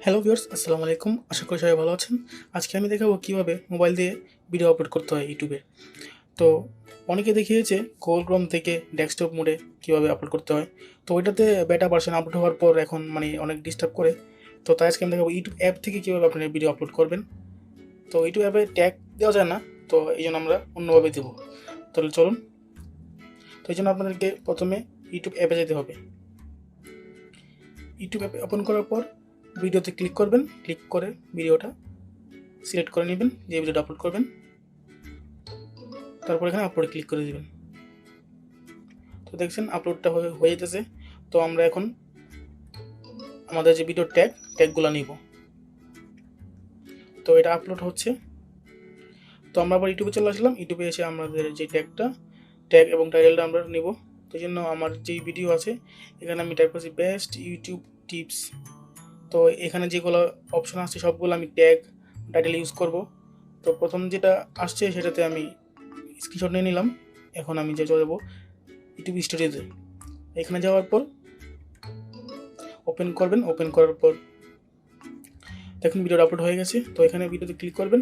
Hello viewers, আসসালামু আলাইকুম। আশা করি সবাই ভালো আছেন। আজকে আমি দেখাবো কীভাবে মোবাইল দিয়ে ভিডিও আপলোড করতে হয় ইউটিউবে। তো অনেকে দেখিয়েছে গুগল ক্রোম থেকে ডেস্কটপ মোডে কীভাবে আপলোড করতে হয়। তো ওইটাতে বেটা ভার্সন আপলোড হওয়ার পর এখন অনেক ডিস্টার্ব করে। তো তাই আজকে আমি দেখাবো ইউটিউব অ্যাপ থেকে কীভাবে আপনারা ভিডিও আপলোড করবেন। তো ইউটিউব অ্যাপে ট্যাগ দেওয়া যায় না, তো এই জন্য আমরা অন্যভাবে দেবো। তাহলে চলুন। তো এই জন্য আপনাদেরকে প্রথমে ইউটিউব অ্যাপে যেতে হবে। ইউটিউব অ্যাপে ওপেন করার পর ভিডিওতে ক্লিক করবেন। ক্লিক করে ভিডিওটা সিলেক্ট করে নেবেন, যে ভিডিওটা আপলোড করবেন। তারপর এখানে আপলোডে ক্লিক করে দেবেন। তো দেখছেন আপলোডটা হয়ে যেতেছে। তো আমরা এখন আমাদের যে ভিডিওর ট্যাগগুলো নিব। তো এটা আপলোড হচ্ছে। তো আমরা আবার ইউটিউবে চলে আসলাম। ইউটিউবে এসে আমাদের যে ট্যাগ এবং টাইটেলটা আমরা নিব। তো এই জন্য আমার যেই ভিডিও আছে এখানে আমি টাইপ করছি বেস্ট ইউটিউব টিপস। তো এখানে যেগুলো অপশন আসছে সবগুলো আমি ট্যাগ টাইটেল ইউজ করব। তো প্রথম যেটা আসছে সেটাতে আমি স্ক্রিনশট নিয়ে নিলাম। এখন আমি চলে যাবো ইউটিউব স্টুডিওতে। এখানে যাওয়ার পর ওপেন করবেন। ওপেন করার পর দেখুন ভিডিওটা আপলোড হয়ে গেছে। তো এখানে ভিডিওতে ক্লিক করবেন।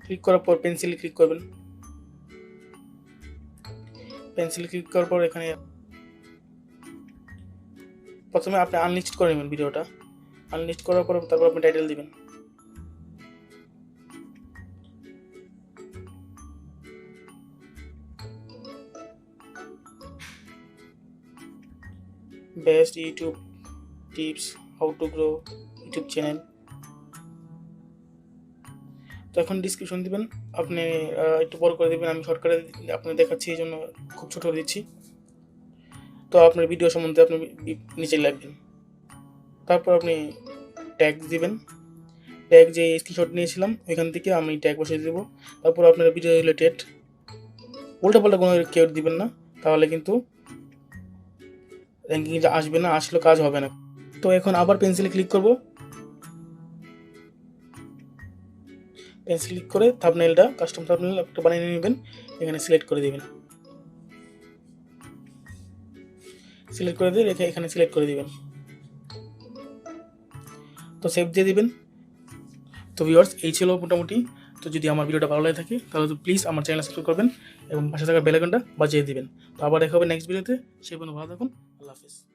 ক্লিক করার পর পেন্সিলে ক্লিক করবেন। ক্লিক করার পর এখানে প্রথমে আপনি আনলিস্ট করে নেবেন ভিডিওটা। আনলিস্ট করার পর তারপর আপনি টাইটেল দিবেন। Best YouTube tips, how to grow YouTube channel. তো এখন ডিসক্রিপশন দিবেন। আপনি একটু বড় করে দিবেন, আমি শর্টকাটে আপনি দেখাচ্ছি এই জন্য খুব ছোট করে দিচ্ছি। তো আপনার ভিডিও সম্বন্ধে আপনি নিচে লিখবেন। তারপর আপনি ট্যাগ দিবেন। ট্যাগ যে স্ক্রিনশট নিয়েছিলাম ওইখান থেকে আমি ট্যাগ বসিয়ে দেবো। তারপর আপনার ভিডিও রিলেটেড উল্টাপাল্টা কোনো কেউ দিবেন না, তাহলে কিন্তু র্যাঙ্কিংটা আসবে না, আসলে কাজ হবে না। তো এখন আবার পেন্সিলে ক্লিক করব। ক্লিক করে থাম্বনেলটা কাস্টম থাম্বনেল একটা বানিয়ে নেবেন। এখানে সিলেক্ট করে দিবেন। সিলেক্ট করে দিয়ে রেখে এখানে সিলেক্ট করে দিবেন। তো সেভ দিয়ে দিবেন। তো ভিউয়ার্স, এই ছিল মোটামুটি। তো যদি আমার ভিডিওটা ভালো লাগে থাকে তাহলে তো প্লিজ আমার চ্যানেল সাবস্ক্রাইব করবেন এবং পাশে থাকা বেল আইকনটা বাজিয়ে দিবেন। তো আবার দেখা হবে নেক্সট ভিডিওতে। সেই পর্যন্ত ভালো থাকুন। আল্লাহ হাফিজ।